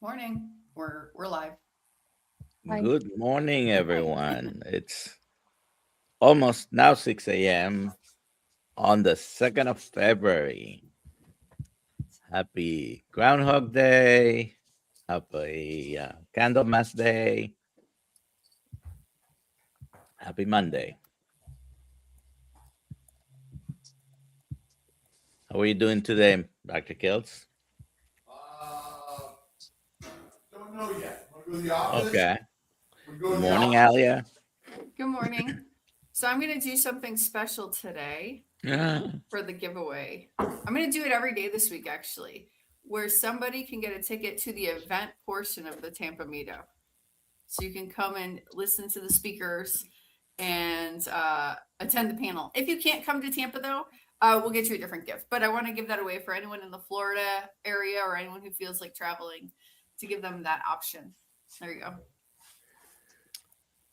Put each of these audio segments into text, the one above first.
Morning. We're live. Hi. Good morning, Hi. everyone. It's almost now 6 a.m. on the 2nd of February. Happy Groundhog Day. Happy Candlemas Day. Happy Monday. How are you doing today, Dr. Kiltz? Uh, don't know yet. Want to go to the office? Okay. Want to go Good to the morning, office? Alia. Good morning. So I'm going to do something special today for the giveaway. I'm going to do it every day this week, actually, where somebody can get a ticket to the event portion of the Tampa meetup. So you can come and listen to the speakers and attend the panel. If you can't come to Tampa, though, we'll get you a different gift. But I want to give that away for anyone in the Florida area or anyone who feels like traveling, to give them that option. There you go.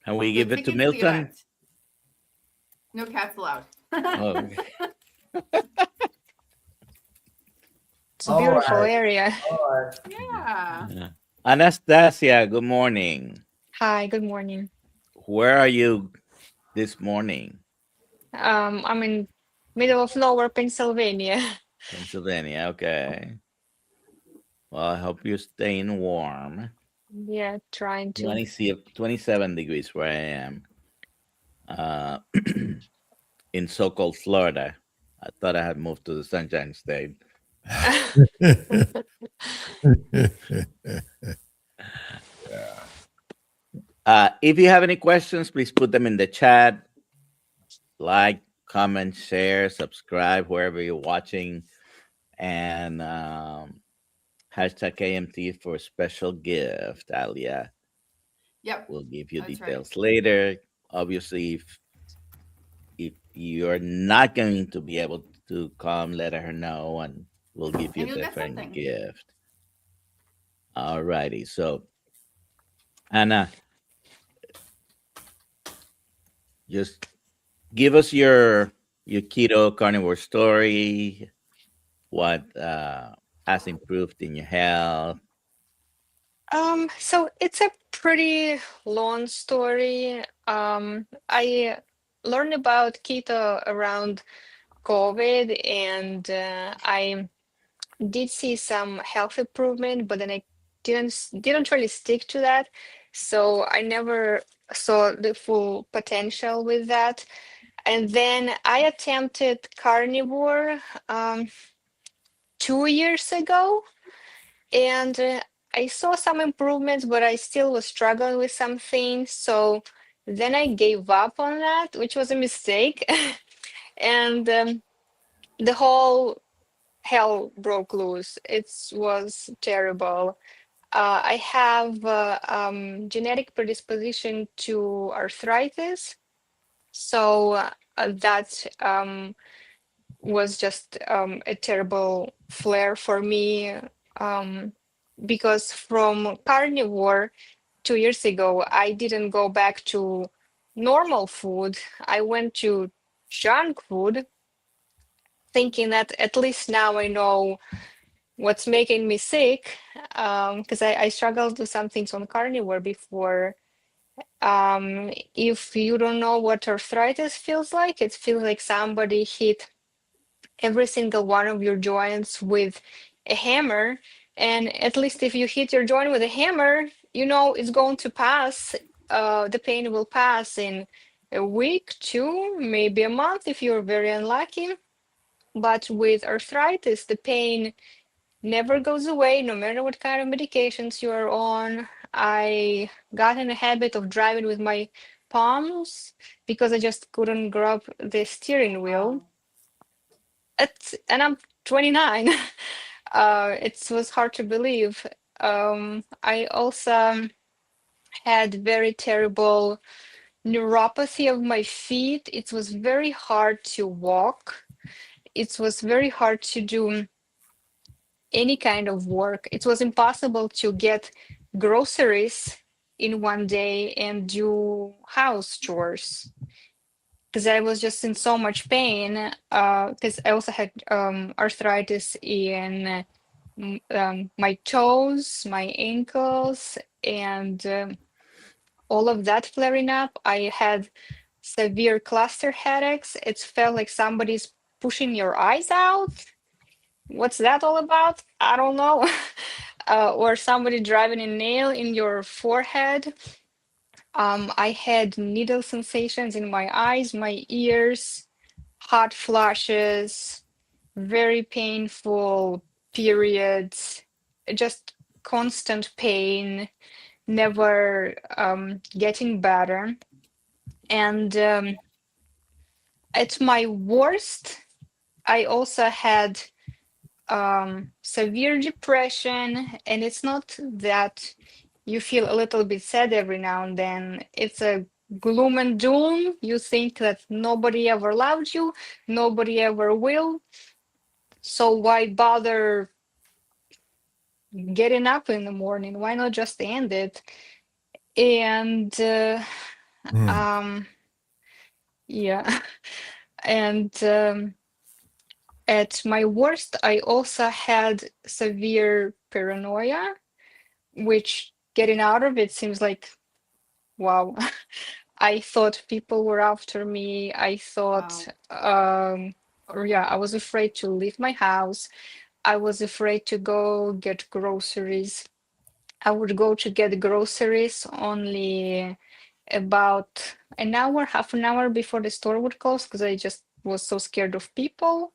And we The give it to ticket to the Milton. event. No cats allowed. Oh, It's a All beautiful right. area. All right. Yeah. yeah. Anastasia, good morning. Hi, good morning. Where are you this morning? I'm in middle of nowhere, Pennsylvania. Pennsylvania. Okay. Well, I hope you're staying warm. Yeah, trying to. 27 degrees where I am. Uh, in so-called Florida. I thought I had moved to the Sunshine State. If you have any questions, please put them in the chat. Like, comment, share, subscribe wherever you're watching, and hashtag KMT for a special gift. Alia Yep. will give you That's right. details later. Obviously, if you're not going to be able to come, let her know, and we'll give you And a you'll get different something. gift. Alrighty, so Anna, just give us your keto carnivore story. What has improved in your health? So it's a pretty long story. I learned about keto around COVID, and I did see some health improvement, but then I didn't really stick to that. So I never saw the full potential with that. And then I attempted carnivore 2 years ago, and I saw some improvements, but I still was struggling with some things. So then I gave up on that, which was a mistake. And the whole hell broke loose. It was terrible. I have genetic predisposition to arthritis. So that was just a terrible flare for me, um, because from carnivore 2 years ago, I didn't go back to normal food. I went to junk food, thinking that at least now I know what's making me sick, because I struggled with some things on carnivore before. If you don't know what arthritis feels like, it feels like somebody hit every single one of your joints with a hammer. And at least if you hit your joint with a hammer, you know it's going to pass. The pain will pass in a week, two, maybe a month if you're very unlucky. But with arthritis, the pain never goes away, no matter what kind of medications you are on. I got in a habit of driving with my palms because I just couldn't grab the steering wheel. Wow. And I'm 29. It was hard to believe. I also had very terrible neuropathy of my feet. It was very hard to walk. It was very hard to do any kind of work. It was impossible to get groceries in one day and do house chores because I was just in so much pain. Because I also had arthritis in my toes, my ankles, and all of that flaring up. I had severe cluster headaches. It felt like somebody's pushing your eyes out. What's that all about? I don't know. Or somebody driving a nail in your forehead. I had needle sensations in my eyes, my ears, hot flashes, very painful periods, just constant pain, never getting better. And at my worst, I also had severe depression, and it's not that you feel a little bit sad every now and then. It's a gloom and doom. You think that nobody ever loved you, nobody ever will. So why bother getting up in the morning? Why not just end it? And yeah, and at my worst, I also had severe paranoia, which getting out of it seems like, wow. I thought people were after me. I thought, or yeah, I was afraid to leave my house. I was afraid to go get groceries. I would go to get groceries only about an hour, half an hour before the store would close because I just was so scared of people.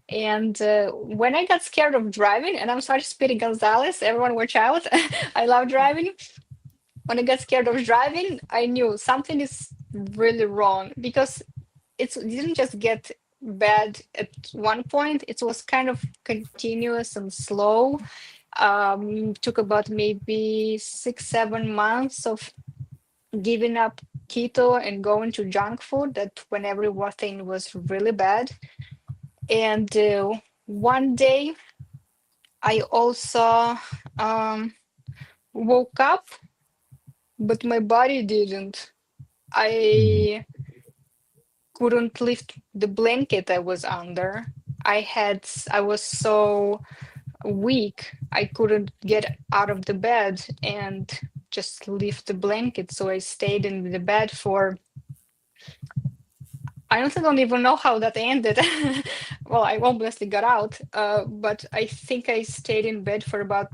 And when I got scared of driving, and I'm sorry, Speedy Gonzalez, everyone watch out. I love driving. When I got scared of driving, I knew something is really wrong because it didn't just get bad at one point. It was kind of continuous and slow. Took about maybe 6, 7 months of giving up keto and going to junk food. That when everything was really bad. And one day, I also woke up, but my body didn't. I couldn't lift the blanket I was under. I was so weak. I couldn't get out of the bed and just lift the blanket. So I stayed in the bed for, I honestly don't even know how that ended. Well, I obviously got out, but I think I stayed in bed for about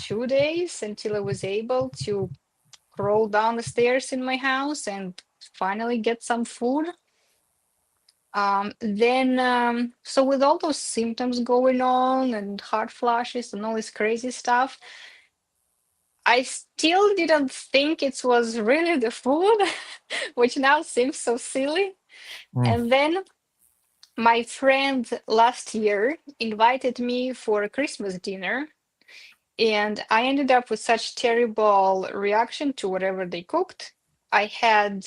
2 days until I was able to crawl down the stairs in my house and finally get some food. So with all those symptoms going on and hot flashes and all this crazy stuff, I still didn't think it was really the food, which now seems so silly. And then my friend last year invited me for a Christmas dinner, and I ended up with such terrible reaction to whatever they cooked. I had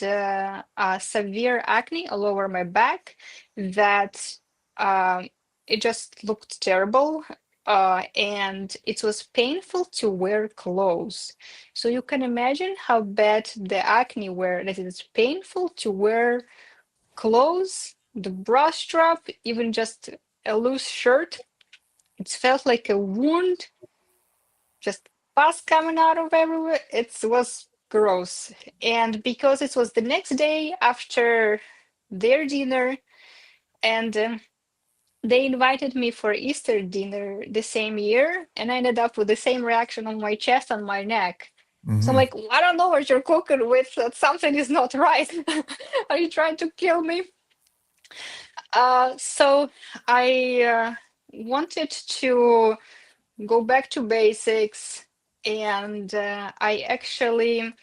severe acne all over my back that it just looked terrible. And it was painful to wear clothes. So you can imagine how bad the acne were, that it's painful to wear clothes, the bra strap, even just a loose shirt. It felt like a wound, just pus coming out of everywhere. It was gross. And because it was the next day after their dinner, and they invited me for Easter dinner the same year, and I ended up with the same reaction on my chest and my neck. So I'm like, I don't know what you're cooking with. That something is not right. Are you trying to kill me? So I wanted to go back to basics, and I actually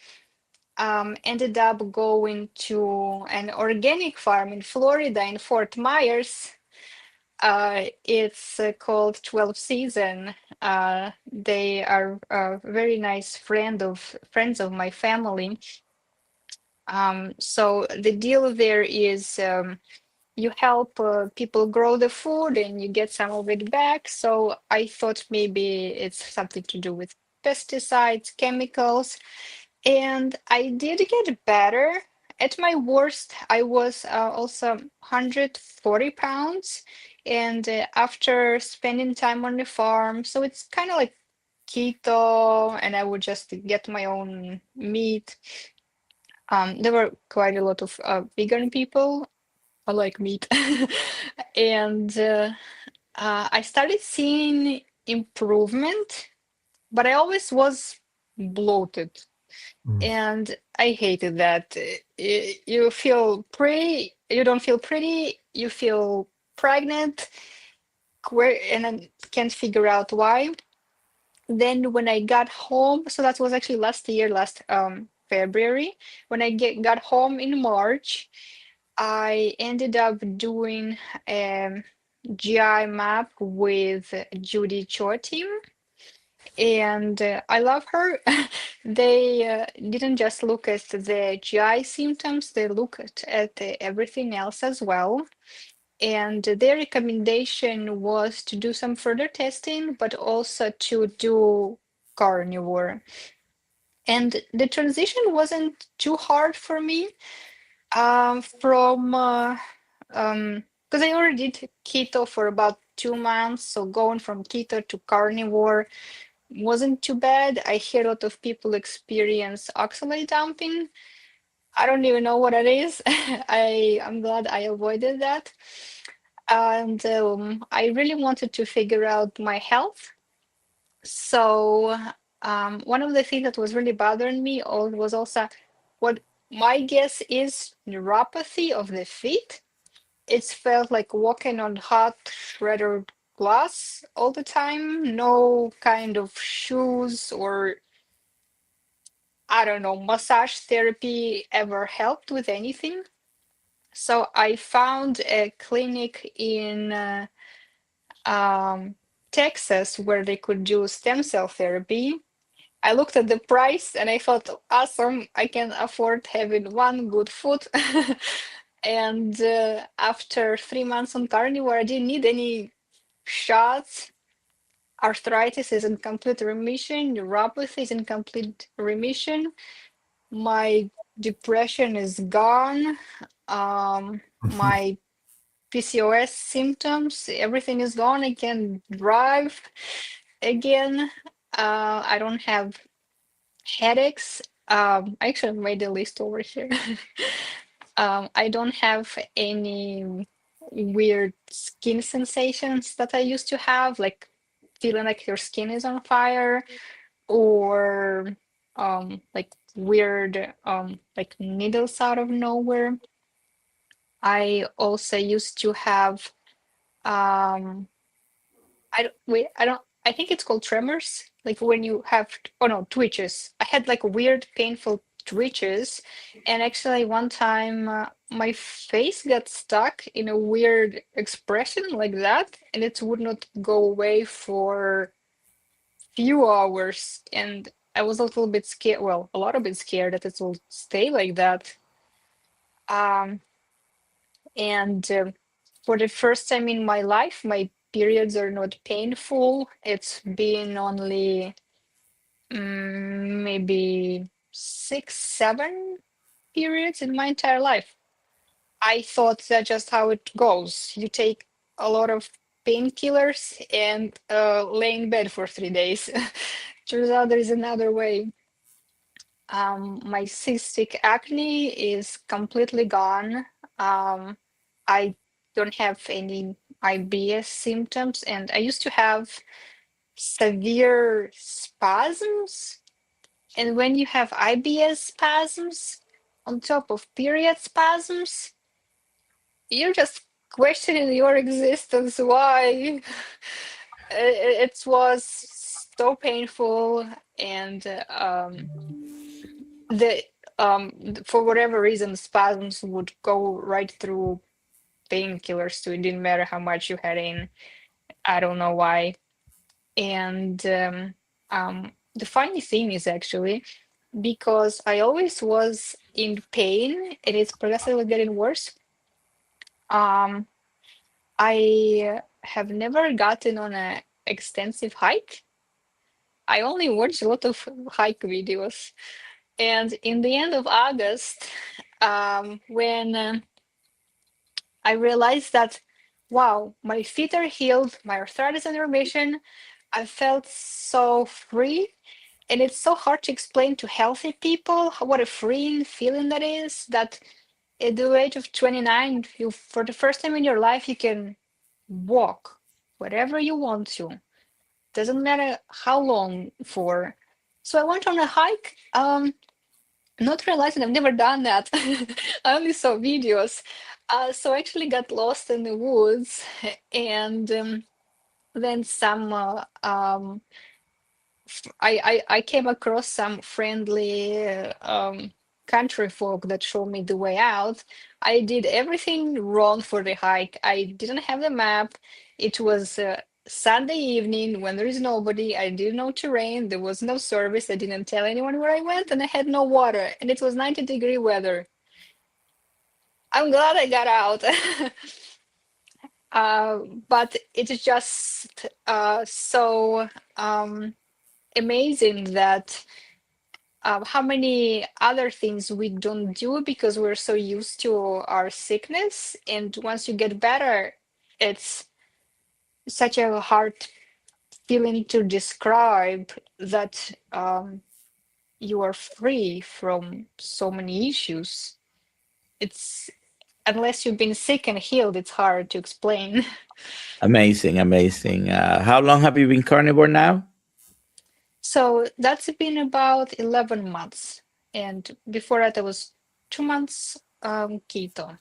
ended up going to an organic farm in Florida in Fort Myers. It's called 12 Season. They are a very nice friends of my family. So the deal there is you help people grow the food and you get some of it back. So I thought maybe it's something to do with pesticides, chemicals, and I did get better. At my worst, I was also 140 pounds, And after spending time on the farm, so it's kind of like keto, and I would just get my own meat. There were quite a lot of vegan people. I like meat. And I started seeing improvement, but I always was bloated. And I hated that. You feel pretty, you don't feel pretty, you feel pregnant, and I can't figure out why. Then when I got home, so that was actually last year, last February, when I got home in March, I ended up doing a GI map with Judy Chotim, and I love her. They didn't just look at the GI symptoms, they looked at everything else as well. And their recommendation was to do some further testing, but also to do carnivore. And the transition wasn't too hard for me from because I already did keto for about 2 months, so going from keto to carnivore wasn't too bad. I hear a lot of people experience oxalate dumping. I don't even know what it is. I'm glad I avoided that. And I really wanted to figure out my health. So one of the things that was really bothering me was also what my guess is neuropathy of the feet. It's felt like walking on hot shredded glass all the time. No kind of shoes or, I don't know, massage therapy ever helped with anything. So I found a clinic in Texas where they could do stem cell therapy. I looked at the price and I thought, awesome, I can afford having one good foot. And after 3 months on carnivore, I didn't need any shots. Arthritis is in complete remission. Neuropathy is in complete remission. My depression is gone. My PCOS symptoms, everything is gone. I can drive again. I don't have headaches. I actually made a list over here. I don't have any weird skin sensations that I used to have, like feeling like your skin is on fire, or like weird like needles out of nowhere. I also used to have I think it's called tremors, like when you have, oh no, twitches. I had like weird painful twitches, and actually one time my face got stuck in a weird expression like that, and it would not go away for few hours, and I was a little bit scared, well, a lot of bit scared that it will stay like that. And for the first time in my life, my periods are not painful. It's been only maybe 6, 7 periods in my entire life. I thought that's just how it goes. You take a lot of painkillers and lay in bed for 3 days. Turns out there is another way. My cystic acne is completely gone. I don't have any IBS symptoms, and I used to have severe spasms. And when you have IBS spasms on top of period spasms, you're just questioning your existence. Why? It was so painful, and for whatever reason, spasms would go right through painkillers, so it didn't matter how much you had in. I don't know why. And the funny thing is actually, because I always was in pain and it's progressively getting worse, um, I have never gotten on a extensive hike. I only watch a lot of hike videos. And in the end of August, when I realized that wow, my feet are healed, my arthritis in remission. I felt so free. And it's so hard to explain to healthy people what a freeing feeling that is. That at the age of 29, you, for the first time in your life, you can walk wherever you want to. Doesn't matter how long for. So I went on a hike. Not realizing I've never done that. I only saw videos. So I actually got lost in the woods, and then some. I came across some friendly country folk that showed me the way out. I did everything wrong for the hike. I didn't have the map. It was Sunday evening when there is nobody. I didn't know terrain. There was no service. I didn't tell anyone where I went, and I had no water. And it was 90-degree weather. I'm glad I got out. But it's just so amazing that how many other things we don't do because we're so used to our sickness. And once you get better, it's such a hard feeling to describe that you are free from so many issues. It's unless you've been sick and healed, it's hard to explain. Amazing, amazing. How long have you been carnivore now? So that's been about 11 months. And before that, I was 2 months keto.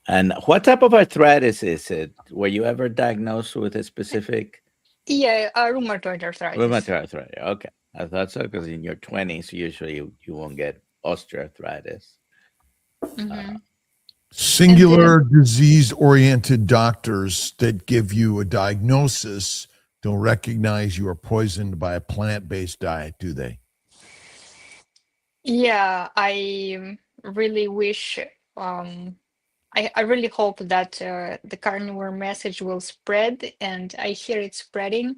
And what type of arthritis is it? Were you ever diagnosed with a specific Yeah, rheumatoid arthritis. rheumatoid arthritis? Okay, I thought so because in your 20s, usually you won't get osteoarthritis. Mm-hmm. Singular disease-oriented doctors that give you a diagnosis don't recognize you are poisoned by a plant-based diet, do they? Yeah, I really wish, I really hope that the carnivore message will spread, and I hear it spreading.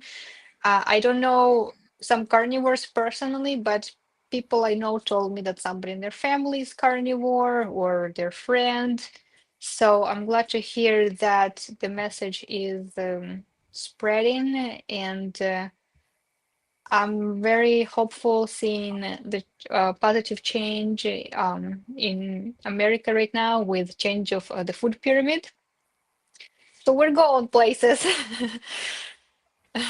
I don't know some carnivores personally, but people I know told me that somebody in their family is carnivore or their friend. So I'm glad to hear that the message is spreading, and I'm very hopeful seeing the positive change in America right now with change of the food pyramid. So we're going places.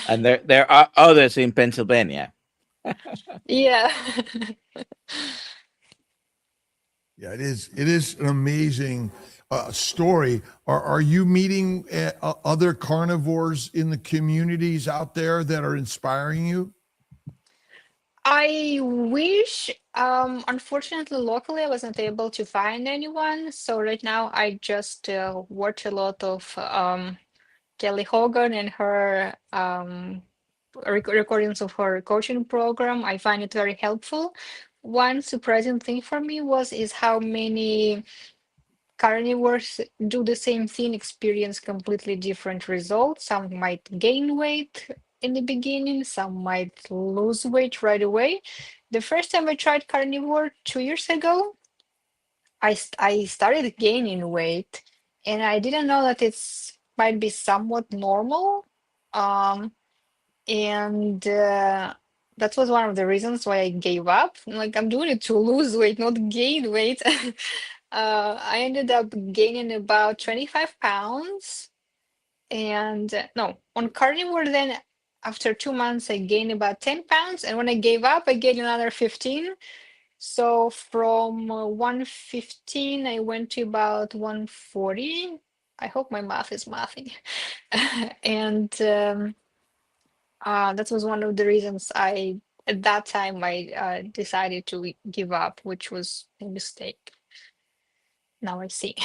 And there are others in Pennsylvania. Yeah. Yeah, it is. It is an amazing story. Are you meeting other carnivores in the communities out there that are inspiring you? I wish, unfortunately, locally, I wasn't able to find anyone. So right now, I just watch a lot of Kelly Hogan and her recordings of her coaching program. I find it very helpful. One surprising thing for me is how many carnivores do the same thing, experience completely different results. Some might gain weight in the beginning, some might lose weight right away. The first time I tried carnivore 2 years ago, I started gaining weight, and I didn't know that it's might be somewhat normal. Um, and that was one of the reasons why I gave up. Like, I'm doing it to lose weight, not gain weight. I ended up gaining about 25 pounds. And no, on carnivore, then after 2 months, I gained about 10 pounds. And when I gave up, I gained another 15. So from 115, I went to about 140. I hope my math is mathing. And that was one of the reasons at that time, I decided to give up, which was a mistake. Now I see.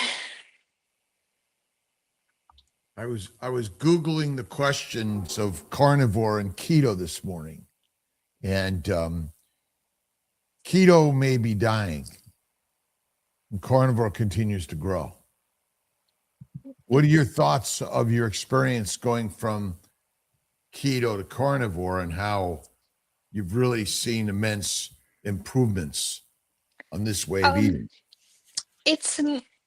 I was Googling the questions of carnivore and keto this morning, and keto may be dying, and carnivore continues to grow. What are your thoughts of your experience going from keto to carnivore and how you've really seen immense improvements on this way of eating? It's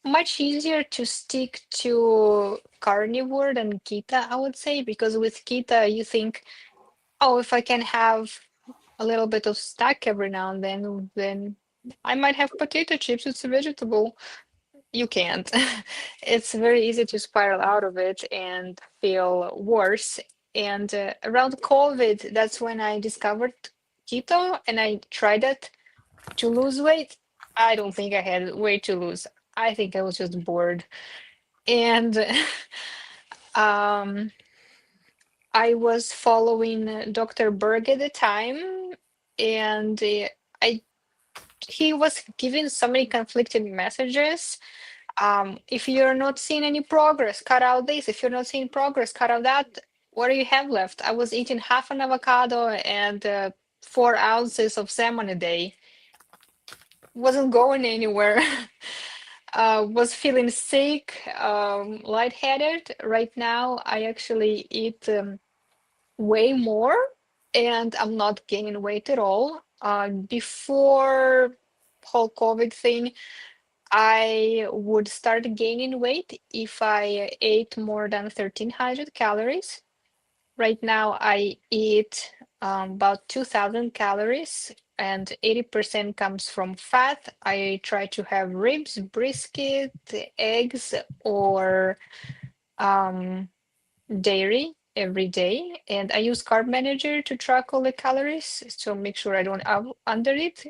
much easier to stick to carnivore than keto, I would say, because with keto you think, oh, if I can have a little bit of snack every now and then I might have potato chips. It's a vegetable. You can't. It's very easy to spiral out of it and feel worse. And around COVID, that's when I discovered keto and I tried it to lose weight. I don't think I had weight to lose. I think I was just bored. And um, I was following Dr. Berg at the time, and I he was giving so many conflicting messages. If you're not seeing any progress, cut out this. If you're not seeing progress, cut out that. What do you have left? I was eating half an avocado and 4 ounces of salmon a day. Wasn't going anywhere. Was feeling sick, lightheaded. Right now, I actually eat way more, and I'm not gaining weight at all. Before whole COVID thing, I would start gaining weight if I ate more than 1,300 calories. Right now, I eat about 2,000 calories, and 80% comes from fat. I try to have ribs, brisket, eggs, or um, dairy every day. And I use Carb Manager to track all the calories to make sure I don't under it.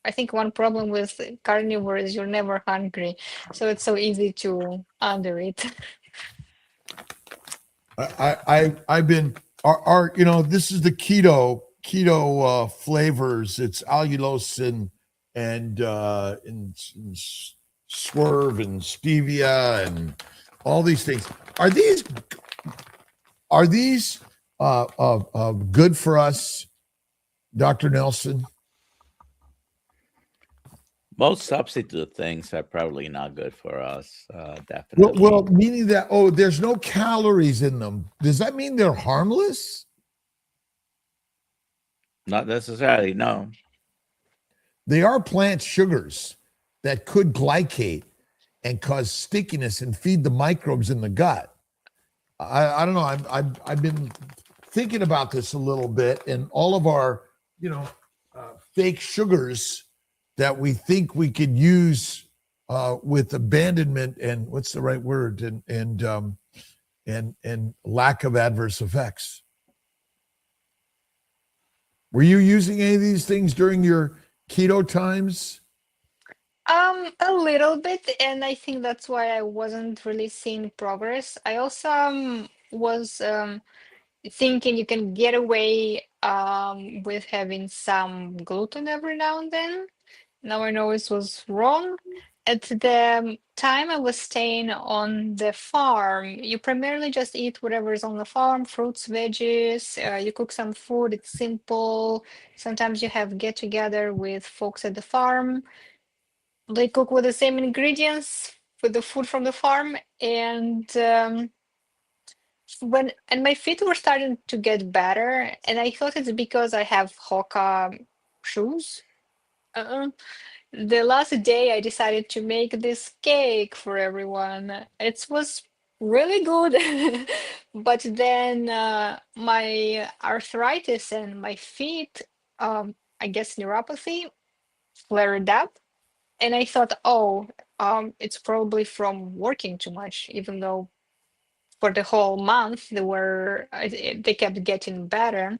I think one problem with carnivore is you're never hungry, so it's so easy to under it. I've been you know, this is the keto flavors. It's allulose and swerve and stevia and all these things. Are these good for us, Dr. Nelson? Most substitute things are probably not good for us. Definitely. Well, meaning that, oh, there's no calories in them. Does that mean they're harmless? Not necessarily, no. They are plant sugars that could glycate and cause stickiness and feed the microbes in the gut. I don't know. I've been thinking about this a little bit, and all of our, fake sugars that we think we could use with abandonment and what's the right word and lack of adverse effects. Were you using any of these things during your keto times? A little bit, and I think that's why I wasn't really seeing progress. I also was thinking you can get away with having some gluten every now and then. Now I know it was wrong. At the time I was staying on the farm, you primarily just eat whatever is on the farm, fruits, veggies, you cook some food, it's simple. Sometimes you have get together with folks at the farm. They cook with the same ingredients, with the food from the farm, and my feet were starting to get better, and I thought it's because I have Hoka shoes. Uh-uh. The last day I decided to make this cake for everyone. It was really good, but then my arthritis and my feet, I guess neuropathy, flared up, and I thought, oh, it's probably from working too much, even though for the whole month they kept getting better.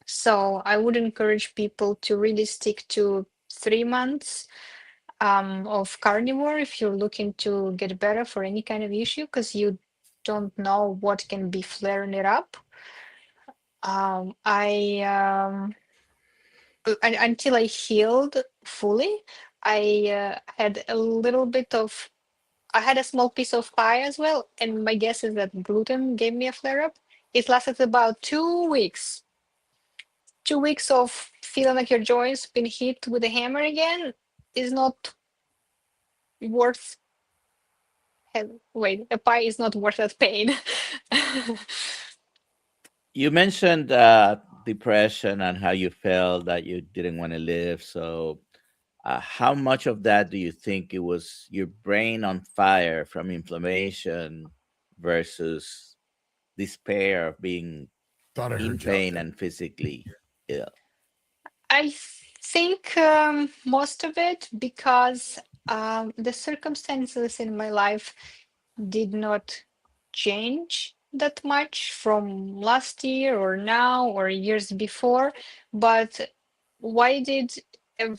So I would encourage people to really stick to 3 months of carnivore if you're looking to get better for any kind of issue, because you don't know what can be flaring it up. Until I healed fully, I had a little bit of, I had a small piece of pie as well, and my guess is that gluten gave me a flare up. It lasted about 2 weeks. 2 weeks of feeling like your joints been hit with a hammer again is not worth. Wait, a pie is not worth that pain. You mentioned depression and how you felt that you didn't want to live. So how much of that do you think it was your brain on fire from inflammation versus despair of being Thought I in heard you. pain and physically ill? I think most of it, because the circumstances in my life did not change that much from last year or now or years before. But why did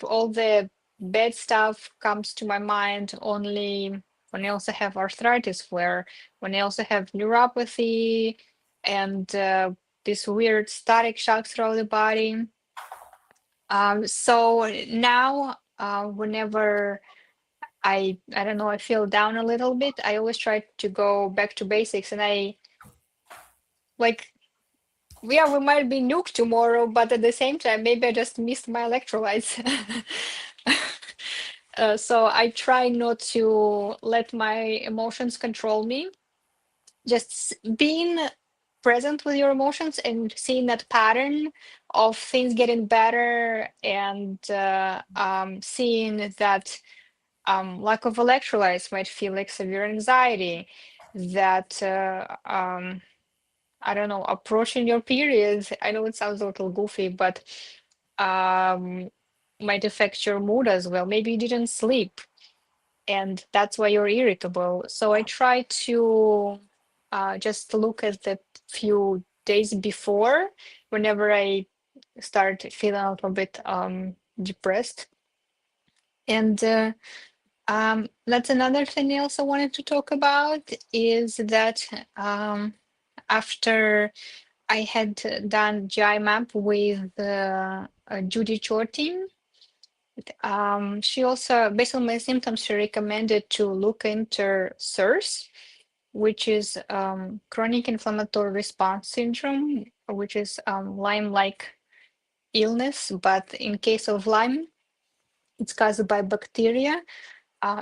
all the bad stuff comes to my mind only when I also have arthritis flare, when I also have neuropathy and this weird static shock throughout the body? So now, whenever I don't know, I feel down a little bit, I always try to go back to basics, and I like, yeah, we might be nuked tomorrow, but at the same time, maybe I just missed my electrolytes. So I try not to let my emotions control me. Just being present with your emotions and seeing that pattern of things getting better, and seeing that lack of electrolytes might feel like severe anxiety, that I don't know, approaching your periods, I know it sounds a little goofy, but um, might affect your mood as well. Maybe you didn't sleep and that's why you're irritable. So I try to just look at the few days before, whenever I start feeling a little bit depressed. And that's another thing I also wanted to talk about, is that after I had done GI map with Judy Chorting, she also, based on my symptoms, she recommended to look into CIRS, which is chronic inflammatory response syndrome, which is Lyme-like illness, but in case of Lyme, it's caused by bacteria.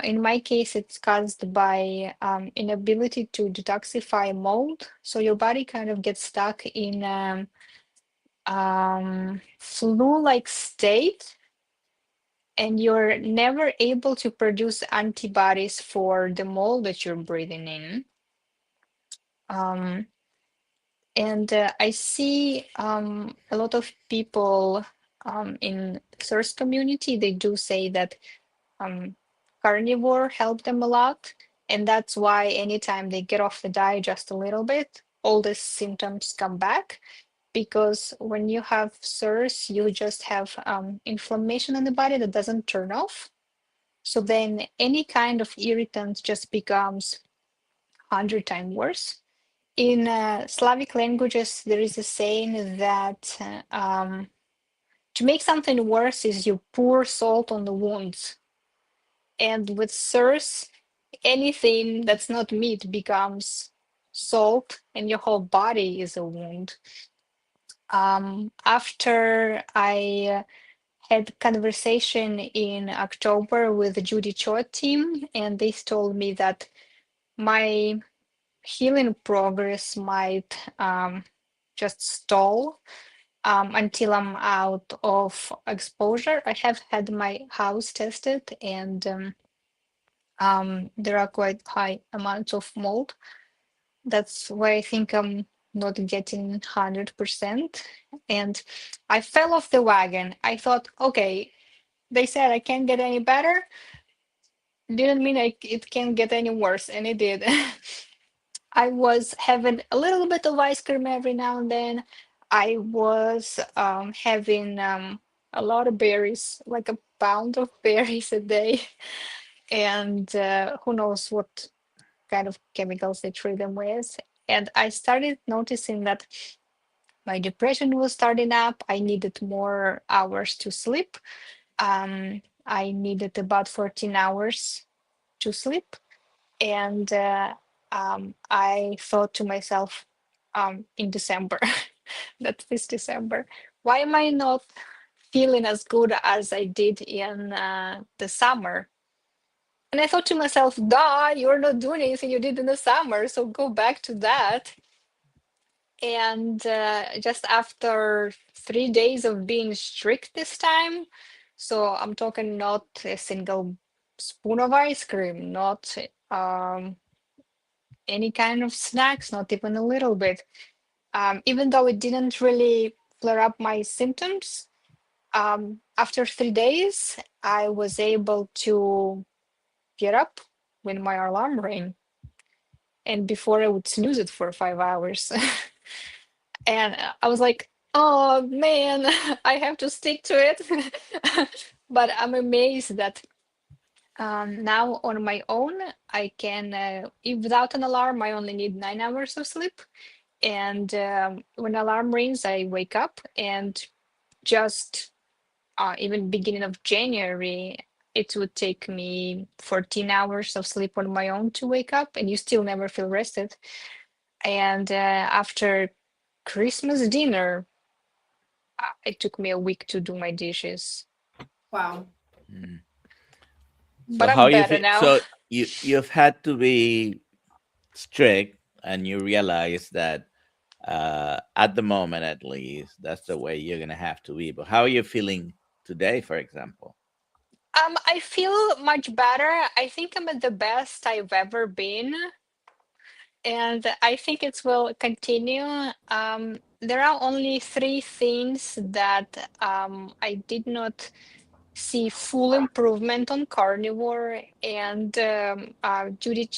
In my case, it's caused by inability to detoxify mold. So your body kind of gets stuck in flu-like state, and you're never able to produce antibodies for the mold that you're breathing in. And I see a lot of people in source community, they do say that carnivore helped them a lot. And that's why anytime they get off the diet just a little bit, all the symptoms come back. Because when you have SIRS, you just have inflammation in the body that doesn't turn off. So then any kind of irritant just becomes 100 times worse. In Slavic languages, there is a saying that to make something worse is you pour salt on the wounds. And with SIRS, anything that's not meat becomes salt, and your whole body is a wound. After I had conversation in October with the Judy Cho team, and they told me that my healing progress might just stall until I'm out of exposure. I have had my house tested, and there are quite high amounts of mold. That's why I think I'm not getting 100%. And I fell off the wagon. I thought, okay, they said I can't get any better. Didn't mean it can't get any worse, and it did. I was having a little bit of ice cream every now and then. I was having a lot of berries, like a pound of berries a day. And who knows what kind of chemicals they treat them with. And I started noticing that my depression was starting up. I needed more hours to sleep. I needed about 14 hours to sleep. And I thought to myself in December, that this December, why am I not feeling as good as I did in the summer? And I thought to myself, duh, you're not doing anything you did in the summer, so go back to that. And just after 3 days of being strict this time, So I'm talking not a single spoon of ice cream, not any kind of snacks, not even a little bit. Even though it didn't really flare up my symptoms, after 3 days, I was able to get up when my alarm rang. And before I would snooze it for 5 hours. And I was like, oh man, I have to stick to it. But I'm amazed that now on my own, I can, without an alarm, I only need 9 hours of sleep. And when alarm rings, I wake up, and just even beginning of January, it would take me 14 hours of sleep on my own to wake up, and you still never feel rested. And after Christmas dinner, it took me a week to do my dishes, Wow. Mm. So but how I'm you better feel? now. So you've had to be strict, and you realize that at the moment, at least, that's the way you're gonna have to be. But how are you feeling today, for example? I feel much better. I think I'm at the best I've ever been, and I think it will continue. There are only three things that I did not see full improvement on carnivore, and Judy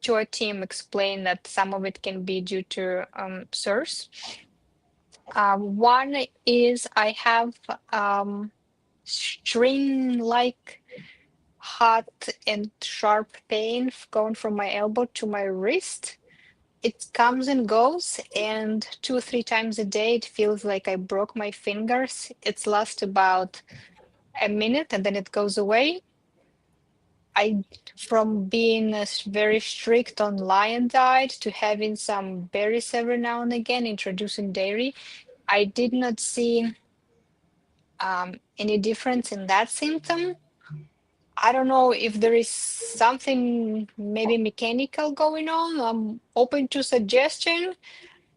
Choi team explained that some of it can be due to source. One is I have string-like hot and sharp pain going from my elbow to my wrist. It comes and goes, and 2 or 3 times a day, it feels like I broke my fingers. It's lasts about a minute and then it goes away. From being very strict on lion diet to having some berries every now and again, introducing dairy, I did not see any difference in that symptom. I don't know if there is something maybe mechanical going on. I'm open to suggestion.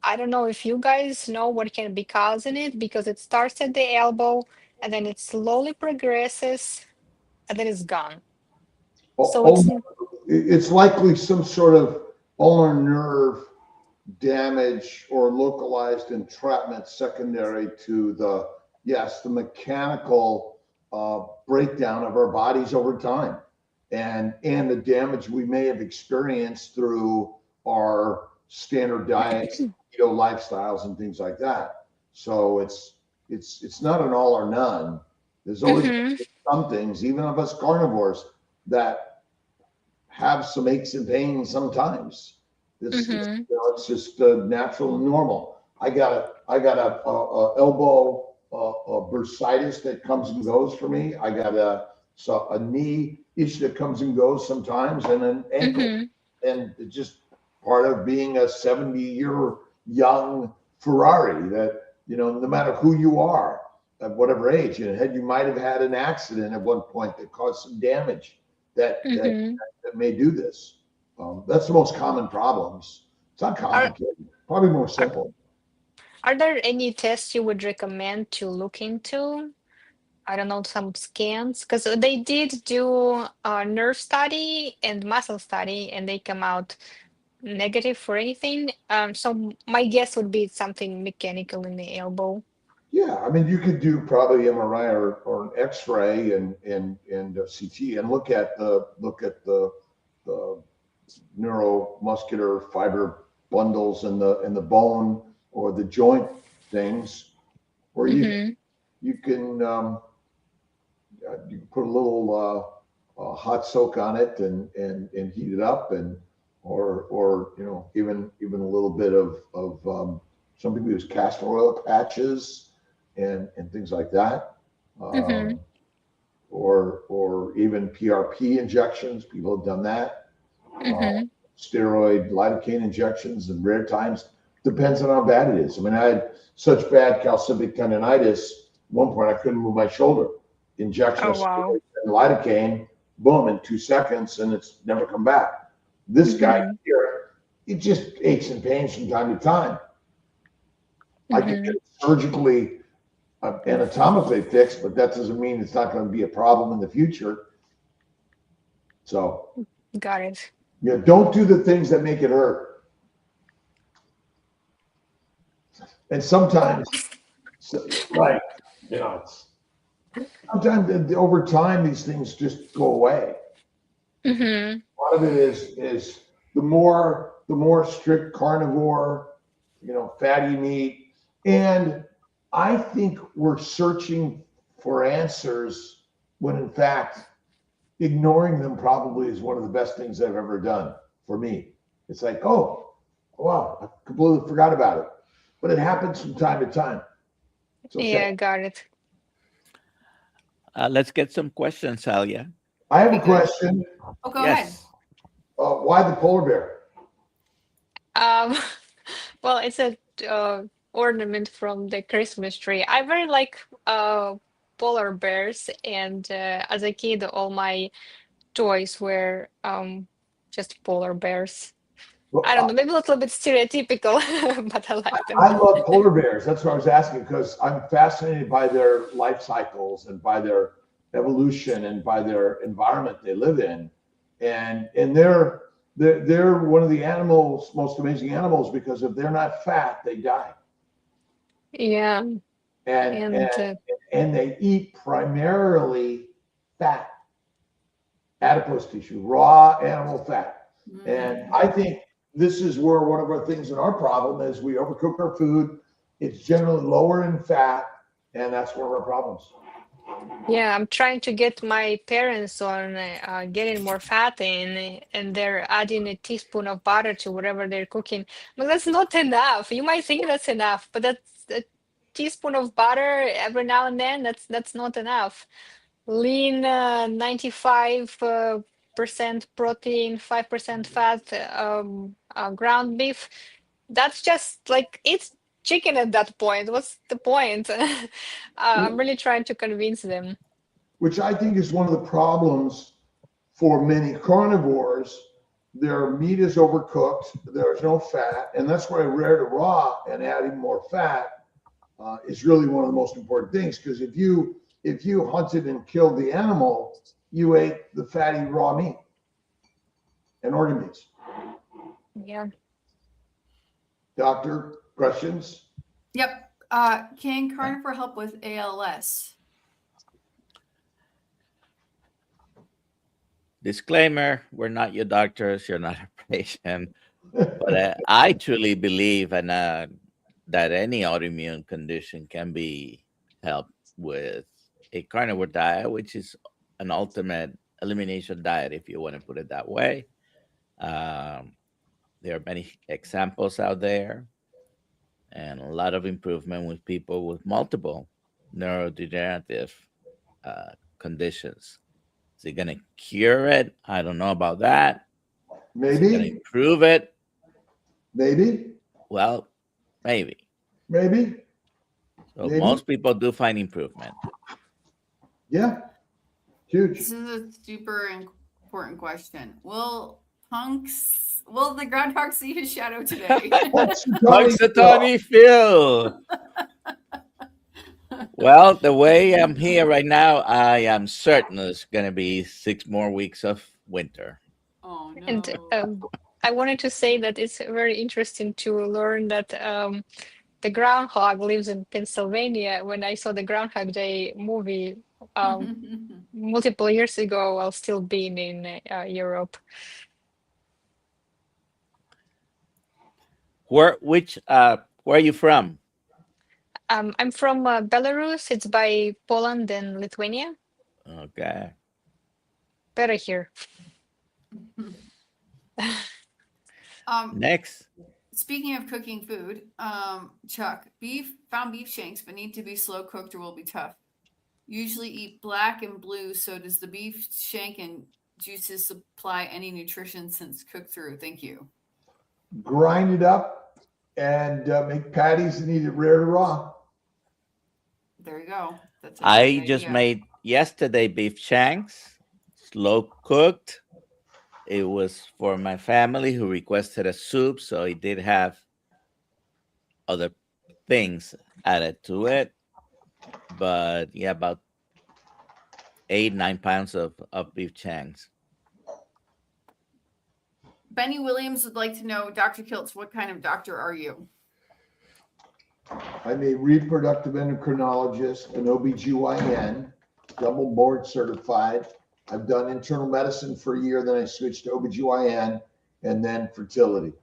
I don't know if you guys know what can be causing it, because it starts at the elbow and then it slowly progresses and then it's gone. So Oh, it's likely some sort of ulnar nerve damage or localized entrapment secondary to the mechanical breakdown of our bodies over time, and the damage we may have experienced through our standard diets, lifestyles, and things like that. So it's not an all or none. There's always Mhm, some things, even of us carnivores, that have some aches and pains sometimes. mhm, It's just natural and normal. I got a elbow bursitis that comes and goes for me. I got a knee issue that comes and goes sometimes, and an ankle. mhm. And it's just part of being a 70-year young Ferrari that, no matter who you are at whatever age, you might have had an accident at one point that caused some damage that Mhm. may do this. That's the most common problems. It's not Are, complicated, probably more are simple. are there any tests you would recommend to look into? I don't know, some scans, because they did do a nerve study and muscle study, and they come out negative for anything. So my guess would be something mechanical in the elbow. Yeah, I mean, you could do probably MRI or an X-ray and CT and look at the neuromuscular fiber bundles in the bone or the joint things, or Mm-hmm. you can you can put a little hot soak on it and heat it up, and or even a little bit of some people use castor oil patches and things like that, Mm-hmm. or even PRP injections. People have done that. Uh, Mm-hmm. Steroid lidocaine injections in rare times, depends on how bad it is. I mean, I had such bad calcific tendonitis. At one point, I couldn't move my shoulder. Injection Oh, of wow. steroid and lidocaine, boom, in 2 seconds, and it's never come back. This guy Mm-hmm. here, it just aches and pains from time to time. I can Mm-hmm. get it surgically anatomically fixed, but that doesn't mean it's not going to be a problem in the future. So, Got it. yeah, don't do the things that make it hurt. And sometimes, like, you know, sometimes over time these things just go away. Mm-hmm. A lot of it is the more strict carnivore, you know, fatty meat, and I think we're searching for answers when in fact ignoring them probably is one of the best things I've ever done for me. It's like, oh, wow, I completely forgot about it. But it happens from time to time. It's okay. Yeah, got it. Let's get some questions, Alia. I have a question. Oh, go ahead. Why the polar bear? Well, it's a ornament from the Christmas tree. I very like polar bears, and as a kid, all my toys were just polar bears. Well, I don't know, maybe a little bit stereotypical, but I like them. I love polar bears. That's what I was asking, because I'm fascinated by their life cycles and by their evolution and by their environment they live in. And they're one of the animals, most amazing animals, because if they're not fat, they die. Yeah, And they eat primarily fat, adipose tissue, raw animal fat. And I think this is where one of our things in our problem is we overcook our food. It's generally lower in fat, and that's one of our problems. yeah, I'm trying to get my parents on getting more fat in, and they're adding a teaspoon of butter to whatever they're cooking. But that's not enough. You might think that's enough, but that's a teaspoon of butter every now and then. That's not enough. Lean, 95% protein, 5% fat, ground beef. That's just like it's chicken at that point. What's the point? I'm really trying to convince them. Which I think is one of the problems for many carnivores. Their meat is overcooked, there's no fat, and that's why rare to raw and adding more fat is really one of the most important things. Because if you hunted and killed the animal, you ate the fatty raw meat and organ meats. Yeah. Doctor, questions? Yep. Can carnivore help with ALS? Disclaimer, we're not your doctors, you're not a patient. But I truly believe that any autoimmune condition can be helped with a carnivore diet, which is an ultimate elimination diet, if you want to put it that way. There are many examples out there and a lot of improvement with people with multiple neurodegenerative conditions. Is it going to cure it? I don't know about that. Maybe. Is it going to improve it? Maybe. Well, maybe. Maybe. So most people do find improvement. Yeah. Huge. This is a super important question. Will the groundhog see his shadow today? Punxsutawney Phil. Well, the way I'm here right now, I am certain there's going to be 6 more weeks of winter. Oh, no. And I wanted to say that it's very interesting to learn that the groundhog lives in Pennsylvania. When I saw the Groundhog Day movie multiple years ago, while still being in Europe. Where are you from? I'm from Belarus. It's by Poland and Lithuania. Okay. Better here. Next. Speaking of cooking food, Chuck, found beef shanks, but need to be slow cooked or will be tough. Usually eat black and blue. So does the beef shank and juices supply any nutrition since cooked through? Thank you. Grind it up and make patties and eat it rare to raw. There you go. I just made yesterday beef shanks, slow cooked. It was for my family who requested a soup, so it did have other things added to it. but yeah, about 8-9 pounds of beef chanks. Benny Williams would like to know, Dr. Kiltz, what kind of doctor are you? I'm a reproductive endocrinologist, an OBGYN, double board certified. I've done internal medicine for a year, then I switched to OBGYN and then fertility.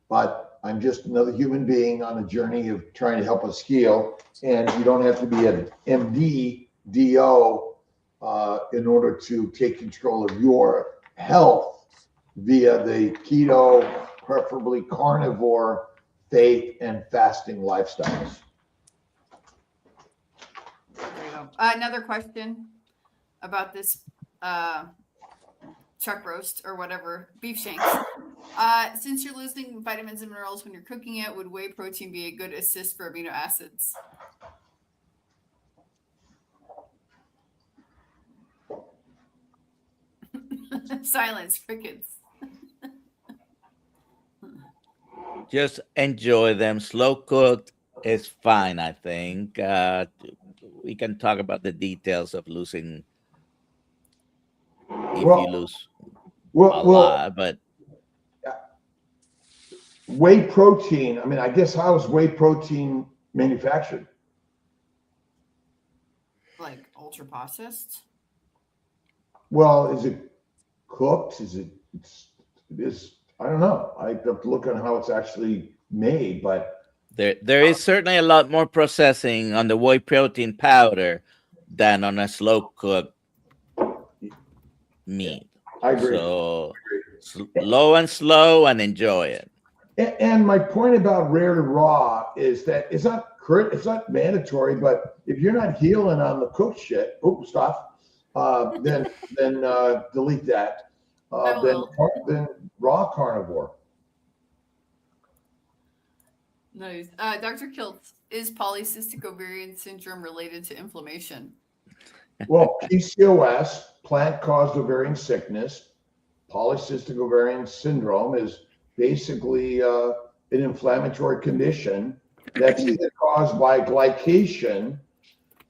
But I'm just another human being on a journey of trying to help us heal. And you don't have to be an MD, DO in order to take control of your health via the keto, preferably carnivore, faith and fasting lifestyles. There you go. Another question about this chuck roast or whatever, beef shanks. Since you're losing vitamins and minerals when you're cooking it, would whey protein be a good assist for amino acids? Silence, crickets. Just enjoy them. Slow cooked is fine, I think. We can talk about the details of losing if you lose a lot, but whey protein, I mean, I guess how is whey protein manufactured? Like ultra processed? Well, is it cooked? It is, I don't know. I have to look on how it's actually made, but there is certainly a lot more processing on the whey protein powder than on a slow cooked meat. I agree. So low and slow and enjoy it. And my point about rare to raw is that it's not mandatory, but if you're not healing on the cooked shit, then delete that. Then raw carnivore. Nice. Dr. Kiltz, is polycystic ovarian syndrome related to inflammation? Well, PCOS, plant-caused ovarian sickness, polycystic ovarian syndrome is basically an inflammatory condition that's either caused by glycation,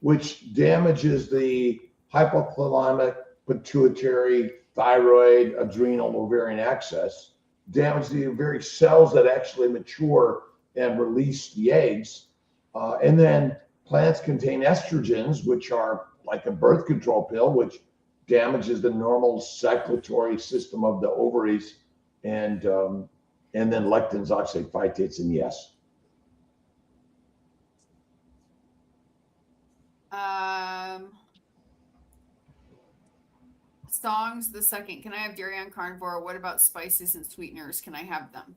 which damages the hypothalamic, pituitary, thyroid, adrenal, ovarian axis, damage the very cells that actually mature and release the eggs. And then plants contain estrogens, which are like a birth control pill, which damages the normal circulatory system of the ovaries, and then lectins, oxalate phytates, and yes. Songs the second. Can I have dairy on carnivore? What about spices and sweeteners? Can I have them?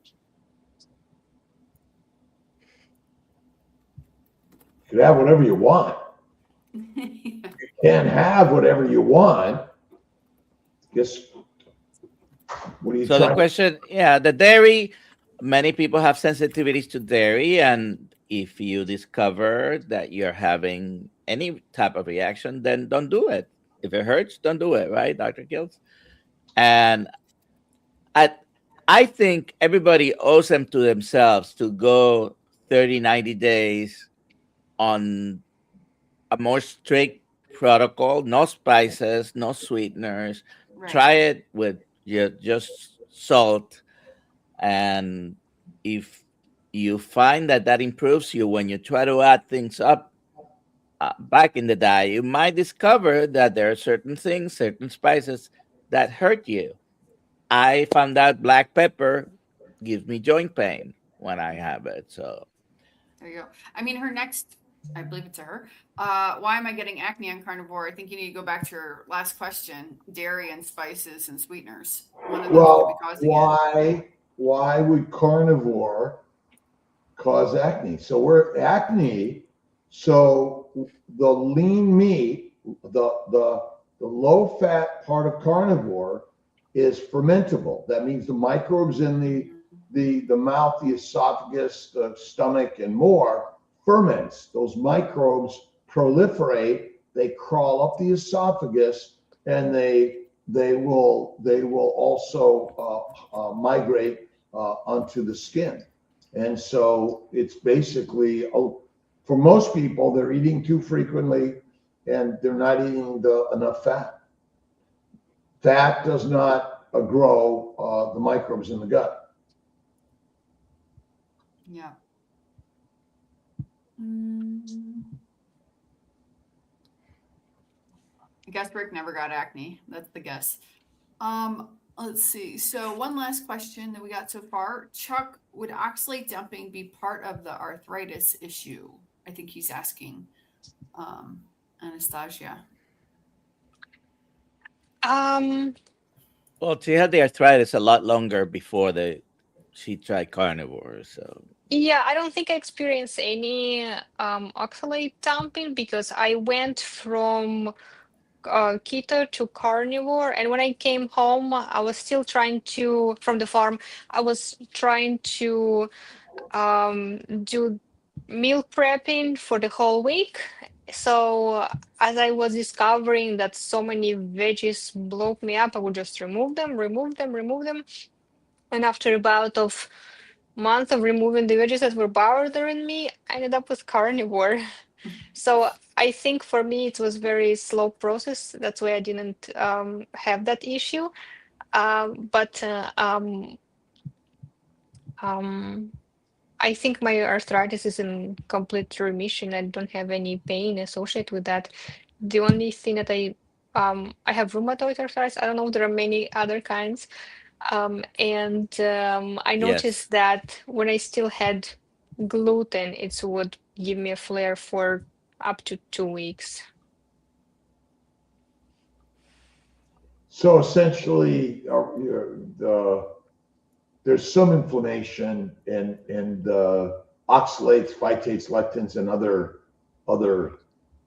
You can have whatever you want. You can have whatever you want. Guess. What are you? So the question, the dairy. Many people have sensitivities to dairy, and if you discover that you're having any type of reaction, then don't do it. If it hurts, don't do it, right, Dr. Kiltz? And I think everybody owes them to themselves to go 30, 90 days on a more strict protocol, no spices, no sweeteners. Right. Try it with just salt. And if you find that improves you when you try to add things up back in the diet, you might discover that there are certain things, certain spices that hurt you. I found out black pepper gives me joint pain when I have it. So there you go. I mean, her next, I believe it's her. Why am I getting acne on carnivore? I think you need to go back to your last question: dairy and spices and sweeteners. One of those could be causing it. Why would carnivore cause acne? So we're acne. So the lean meat, the low fat part of carnivore is fermentable. That means the microbes in the mouth, the esophagus, the stomach, and more ferments. Those microbes proliferate. They crawl up the esophagus, and they will also migrate onto the skin. And so it's basically For most people, they're eating too frequently and they're not eating enough fat. Fat does not grow the microbes in the gut. Yeah. I guess Rick never got acne. That's the guess. Let's see. So one last question that we got so far. Chuck, would oxalate dumping be part of the arthritis issue? I think he's asking Anastasia. Well, she had the arthritis a lot longer before she tried carnivore. So Yeah, I don't think I experienced any oxalate dumping because I went from keto to carnivore, and when I came home, I was still trying to, from the farm, I was trying to do meal prepping for the whole week. So as I was discovering that so many veggies blow me up, I would just remove them, remove them, remove them. And after about of month of removing the veggies that were bothering me, I ended up with carnivore. So I think for me it was very slow process. That's why I didn't have that issue. But I think my arthritis is in complete remission. I don't have any pain associated with that. The only thing that I have rheumatoid arthritis. I don't know if there are many other kinds. I yes. noticed that when I still had gluten, it would give me a flare for up to 2 weeks. So essentially, there's some inflammation in oxalates, phytates, lectins, and other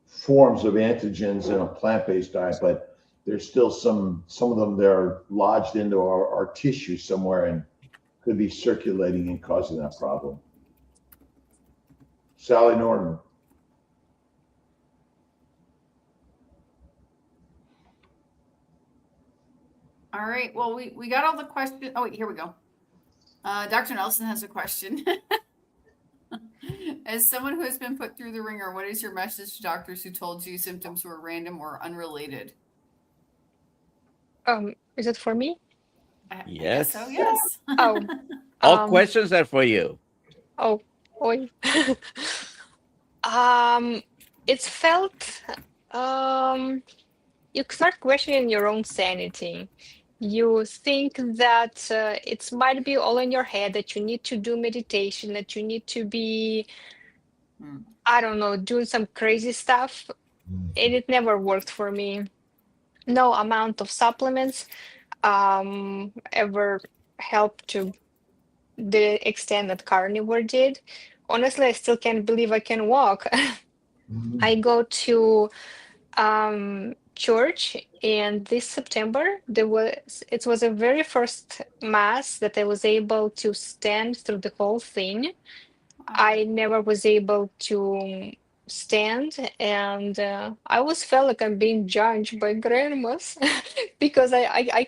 forms of antigens in a plant-based diet, but there's still some of them that are lodged into our tissue somewhere and could be circulating and causing that problem. Sally Norton. All right. Well, we got all the questions. Oh, wait, here we go. Dr. Nelson has a question. As someone who has been put through the ringer, what is your message to doctors who told you symptoms were random or unrelated? Is it for me? Yes. I guess so, yes. Oh, All questions are for you. oh, oi. It's felt you start questioning your own sanity. You think that it might be all in your head, that you need to do meditation, that you need to be, I don't know, doing some crazy stuff. And it never worked for me. No amount of supplements ever helped to the extent that carnivore did. Honestly, I still can't believe I can walk. I go to church, and this September it was a very first mass that I was able to stand through the whole thing. I never was able to stand, and I always felt like I'm being judged by grandmas because I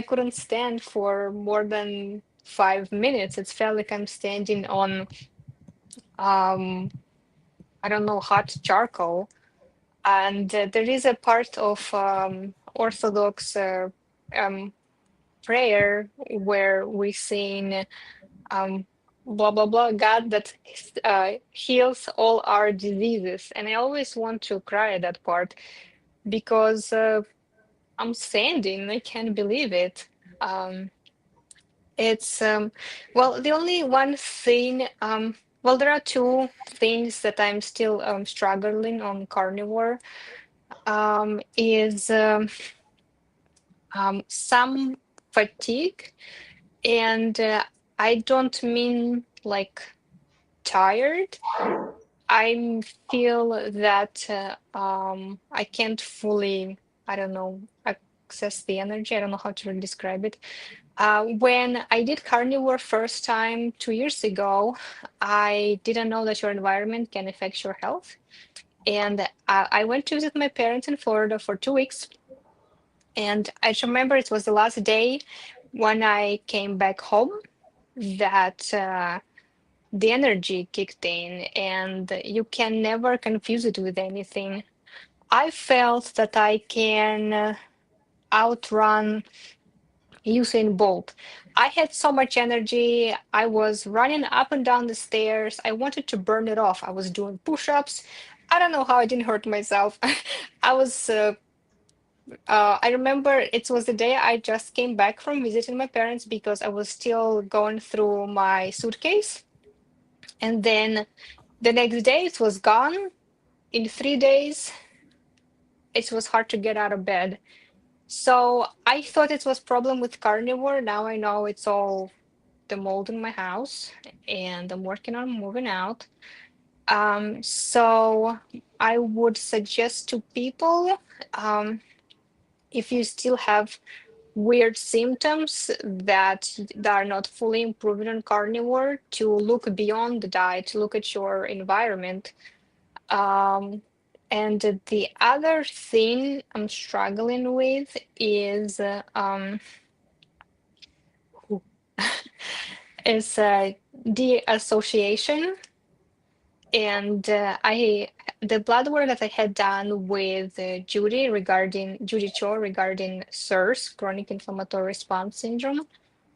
couldn't stand for more than 5 minutes. It felt like I'm standing on I don't know, hot charcoal. And there is a part of Orthodox prayer where we sing blah blah blah, God that heals all our diseases. And I always want to cry at that part because I'm standing. I can't believe it. It's well, the only one thing. Well, there are two things that I'm still struggling on carnivore. Is some fatigue, and I don't mean like tired. I feel that I can't fully, I don't know, access the energy. I don't know how to really describe it. When I did carnivore first time 2 years ago, I didn't know that your environment can affect your health. And I went to visit my parents in Florida for 2 weeks. And I just remember it was the last day when I came back home that the energy kicked in, and you can never confuse it with anything. I felt that I can outrun Usain Bolt. I had so much energy. I was running up and down the stairs. I wanted to burn it off. I was doing push-ups. I don't know how I didn't hurt myself. I was I remember it was the day I just came back from visiting my parents because I was still going through my suitcase. And then the next day it was gone. In 3 days, it was hard to get out of bed. So I thought it was problem with carnivore. Now I know it's all the mold in my house, and I'm working on moving out. So I would suggest to people, if you still have weird symptoms that are not fully improving on carnivore, to look beyond the diet, to look at your environment. And the other thing I'm struggling with is is the association. And the blood work that I had done with Judy Cho regarding SIRS, chronic inflammatory response syndrome,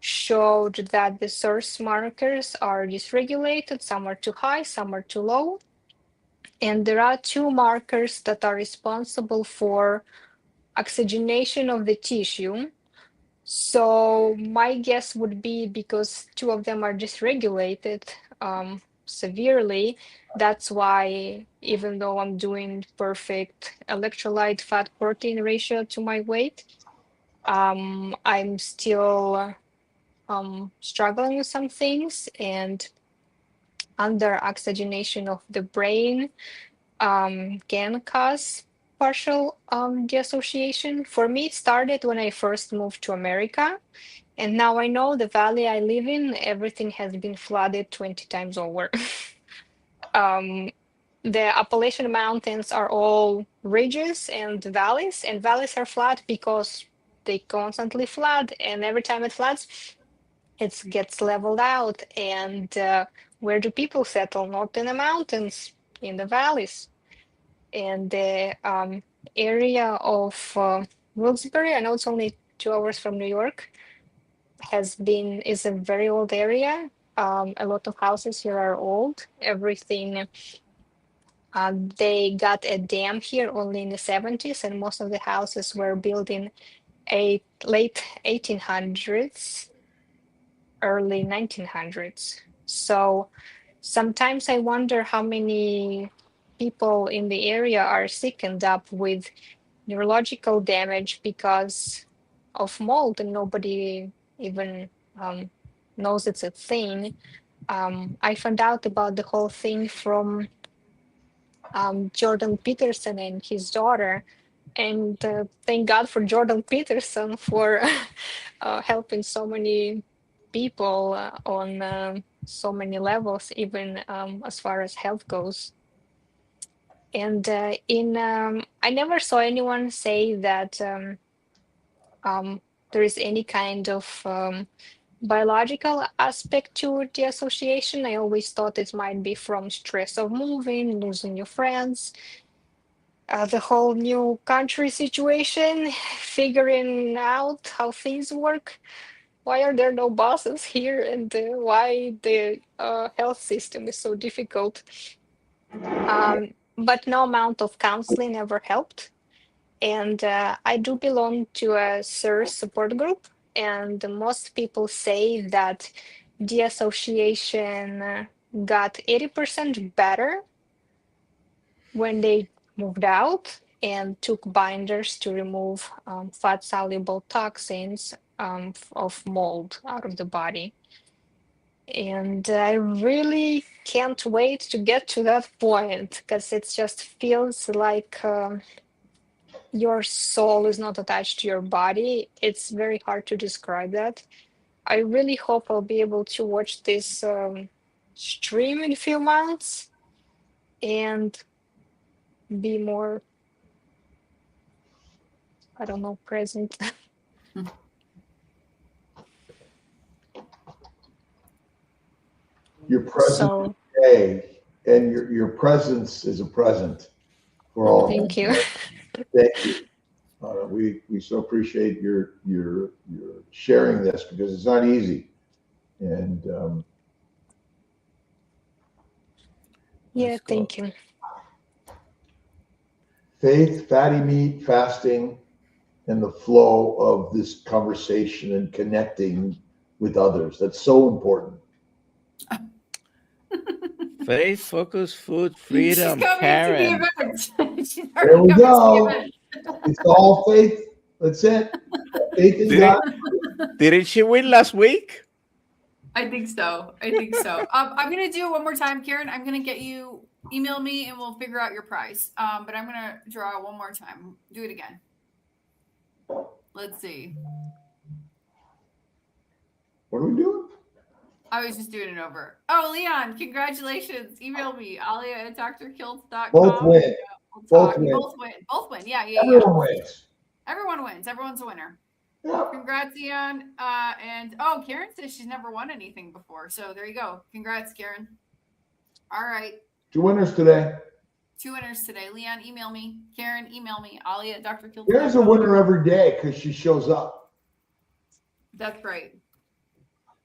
showed that the SIRS markers are dysregulated. Some are too high, some are too low. And there are two markers that are responsible for oxygenation of the tissue. So my guess would be because two of them are dysregulated severely, that's why even though I'm doing perfect electrolyte fat protein ratio to my weight, I'm still struggling with some things, and under oxygenation of the brain can cause partial dissociation. For me, it started when I first moved to America. And now I know the valley I live in, everything has been flooded 20 times over. The Appalachian Mountains are all ridges and valleys are flat because they constantly flood. And every time it floods, it gets leveled out. And where do people settle? Not in the mountains, in the valleys. And the area of Wilkes-Barre, I know it's only 2 hours from New York, is a very old area. A lot of houses here are old. Everything, they got a dam here only in the 70s, and most of the houses were built in late 1800s, early 1900s. So sometimes I wonder how many people in the area are sickened up with neurological damage because of mold, and nobody even knows it's a thing. I found out about the whole thing from Jordan Peterson and his daughter, and thank God for Jordan Peterson for helping so many people on so many levels, even as far as health goes. And I never saw anyone say that there is any kind of biological aspect to the association. I always thought it might be from stress of moving, losing your friends, the whole new country situation, figuring out how things work. Why are there no buses here, and why the health system is so difficult? But no amount of counseling ever helped. And I do belong to a SIRS support group, and most people say that the association got 80% better when they moved out and took binders to remove fat-soluble toxins of mold out of the body. And I really can't wait to get to that point, because it just feels like your soul is not attached to your body. It's very hard to describe that. I really hope I'll be able to watch this stream in a few months and be more, I don't know, present. Your presence So today and your presence is a present for all of us. thank you. Thank you. We so appreciate your sharing this because it's not easy. And Yeah, thank you. faith, fatty meat, fasting, and the flow of this conversation and connecting with others. That's so important. Faith, focus, food, She's freedom, coming Karen. to the event. She's There already we coming go. to the event. It's all faith. That's it. Faith in Did God. Didn't she win last week? I think so. I'm gonna do it one more time, Karen. I'm gonna get you email me and we'll figure out your price. But I'm gonna draw one more time. Do it again. Let's see. What are we doing? I was just doing it over. Oh, Leon, congratulations. Email me, alia@drkiltz.com. Both win. Both win. Both win. Yeah. Everyone wins. Everyone wins. Everyone's a winner. Yeah. Congrats, Leon. And Karen says she's never won anything before. So there you go. Congrats, Karen. All right. 2 winners today. 2 winners today. Leon, email me. Karen, email me. alia@drkiltz.com. There's a winner every day because she shows up. That's right.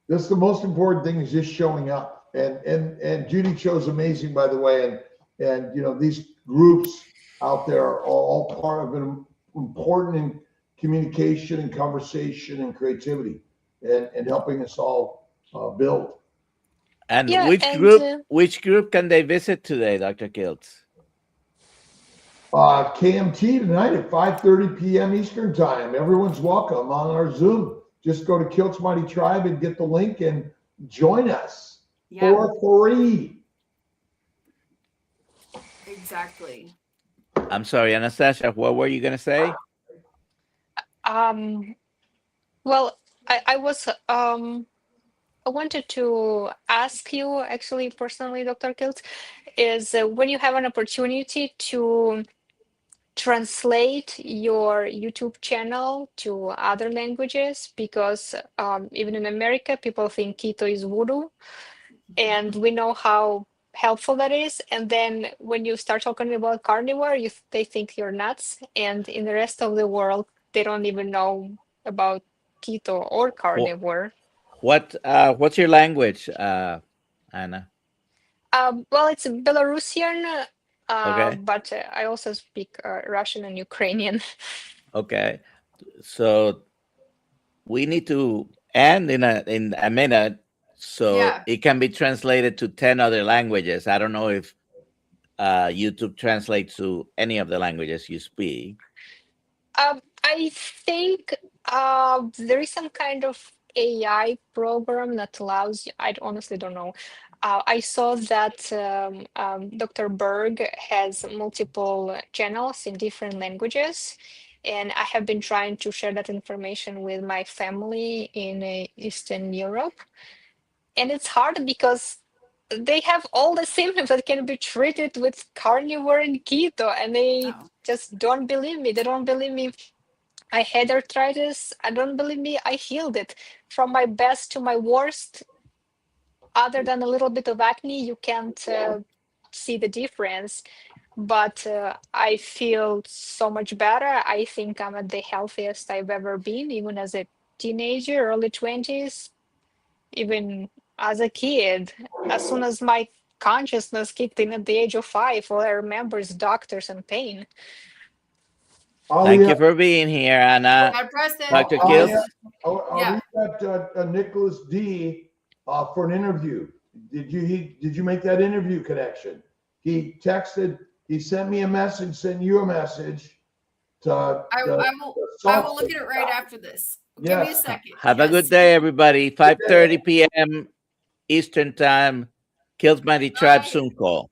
That's the most important thing, is just showing up. And Judy chose amazing, by the way. And you know, these groups out there are all part of an important in communication and conversation and creativity and helping us all build. And Yeah, which group can they visit today, Dr. Kiltz? KMT tonight at 5:30 p.m. Eastern time. Everyone's welcome on our Zoom. Just go to Kiltz Mighty Tribe and get the link and join us for free. Exactly. I'm sorry, Anastasia, what were you going to say? Well, I wanted to ask you, actually, personally, Dr. Kiltz, is when you have an opportunity to translate your YouTube channel to other languages, because even in America, people think keto is voodoo, and we know how helpful that is. And then when you start talking about carnivore, they think you're nuts. And in the rest of the world, they don't even know about keto or carnivore. What's your language, Anna? Well, it's Belarusian, Okay. but I also speak Russian and Ukrainian. Okay, so we need to end in a minute, so it can be translated to 10 other languages. I don't know if YouTube translates to any of the languages you speak. I think there is some kind of AI program that allows you. I honestly don't know. I saw that Dr. Berg has multiple channels in different languages, and I have been trying to share that information with my family in Eastern Europe. And it's hard because they have all the symptoms that can be treated with carnivore and keto, and they just don't believe me. They don't believe me. I had arthritis. I don't believe me. I healed it. From my best to my worst, other than a little bit of acne, you can't see the difference. But I feel so much better. I think I'm at the healthiest I've ever been, even as a teenager, early 20s, even as a kid. As soon as my consciousness kicked in at the age of 5, all I remember is doctors and pain. Thank you for being here, Anna. Dr. Kiltz. I'll reach out to Nicholas D for an interview. Did you make that interview connection? He texted. He sent me a message. Sent you a message. I will look at it right after this. Give me a second. Have a good day, everybody. 5:30 p.m. Eastern time. Kiltz Mighty Tribe Zoom call.